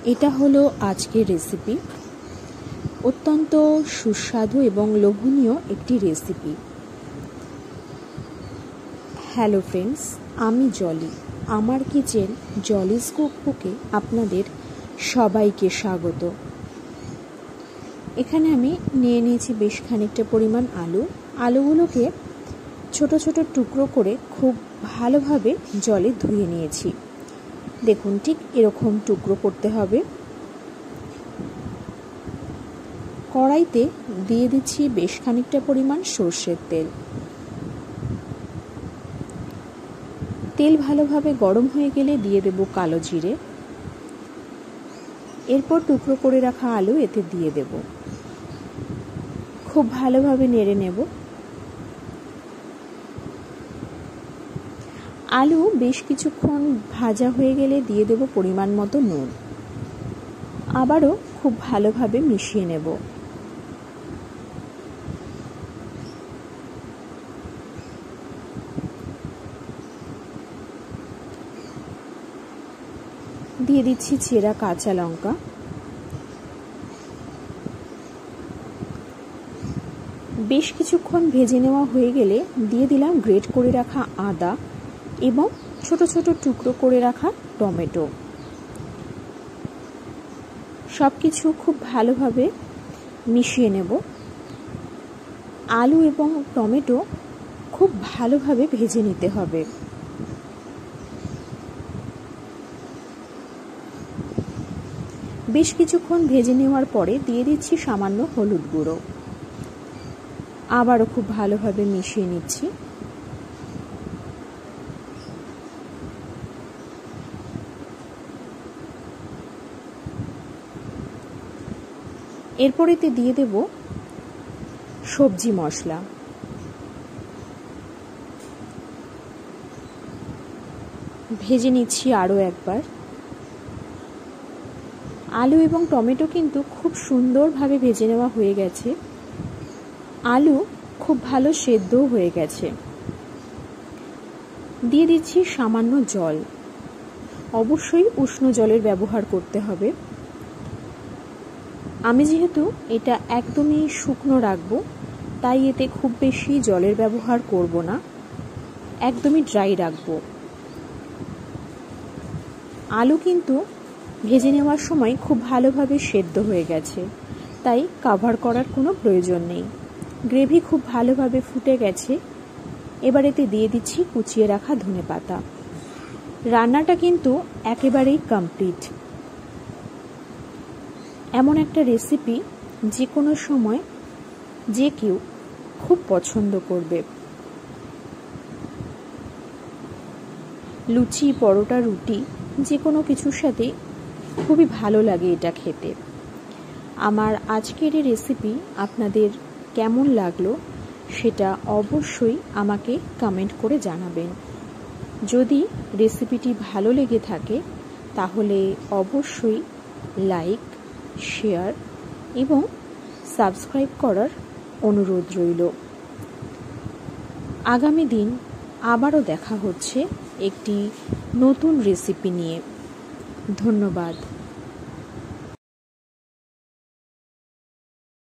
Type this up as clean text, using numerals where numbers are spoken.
এটা হলো আজকের রেসিপি। অত্যন্ত সুস্বাদু এবং লোভনীয় একটি রেসিপি। হ্যালো ফ্রেন্ডস, আমি জলি। আমার কিচেন জলিস কুকবুকে আপনাদের সবাইকে স্বাগত। এখানে আমি নিয়ে নিয়েছি বেশ খানিকটা পরিমাণ আলুগুলোকে ছোট ছোট টুকরো করে খুব ভালোভাবে জলে ধুয়ে নিয়েছি। দেখুন, ঠিক এরকম টুকরো করতে হবে। কড়াইতে দিয়ে দিচ্ছি বেশ খানিকটা পরিমাণ সর্ষের তেল। তেল ভালোভাবে গরম হয়ে গেলে দিয়ে দেব কালো জিরে। এরপর টুকরো করে রাখা আলু এতে দিয়ে দেব। খুব ভালোভাবে নেড়ে নেব। আলু বেশ কিছুক্ষণ ভাজা হয়ে গেলে দিয়ে দেব পরিমাণ মতো নুন। আবারও খুব ভালোভাবে মিশিয়ে নেব। দিয়ে দিচ্ছি চেরা কাঁচা লঙ্কা। বেশ কিছুক্ষণ ভেজে নেওয়া হয়ে গেলে দিয়ে দিলাম গ্রেট করে রাখা আদা এবং ছোট ছোট টুকরো করে রাখা টমেটো। সব কিছু খুব ভালোভাবে মিশিয়ে নেব। আলু এবং টমেটো খুব ভালোভাবে ভেজে নিতে হবে। বেশ কিছুক্ষণ ভেজে নেওয়ার পরে দিয়ে দিচ্ছি সামান্য হলুদ গুঁড়ো। আবারও খুব ভালোভাবে মিশিয়ে নিচ্ছি। এরপরেতে দিয়ে দেব সবজি মশলা। ভেজে নিচ্ছি আরও একবার। আলু এবং টমেটো কিন্তু খুব সুন্দরভাবে ভেজে নেওয়া হয়ে গেছে। আলু খুব ভালো সেদ্ধও হয়ে গেছে। দিয়ে দিচ্ছি সামান্য জল। অবশ্যই উষ্ণ জলের ব্যবহার করতে হবে। আমি যেহেতু এটা একদমই শুকনো রাখবো, তাই এতে খুব বেশি জলের ব্যবহার করব না, একদমই ড্রাই রাখবো। আলু কিন্তু ভেজে নেওয়ার সময় খুব ভালোভাবে সেদ্ধ হয়ে গেছে, তাই কভার করার কোনো প্রয়োজন নেই। গ্রেভি খুব ভালোভাবে ফুটে গেছে। এবার এতে দিয়ে দিচ্ছি কুচিয়ে রাখা ধনেপাতা। রান্নাটা কিন্তু একেবারেই কমপ্লিট। এমন একটা রেসিপি যে কোনো সময় যে কেউ খুব পছন্দ করবে। লুচি, পরোটা, রুটি যে কোনো কিছুর সাথে খুবই ভালো লাগে এটা খেতে। আমার আজকের এই রেসিপি আপনাদের কেমন লাগলো সেটা অবশ্যই আমাকে কমেন্ট করে জানাবেন। যদি রেসিপিটি ভালো লেগে থাকে তাহলে অবশ্যই লাইক, শেয়ার এবং সাবস্ক্রাইব করার অনুরোধ রইল। আগামী দিন আবারও দেখা হচ্ছে একটি নতুন রেসিপি নিয়ে। ধন্যবাদ।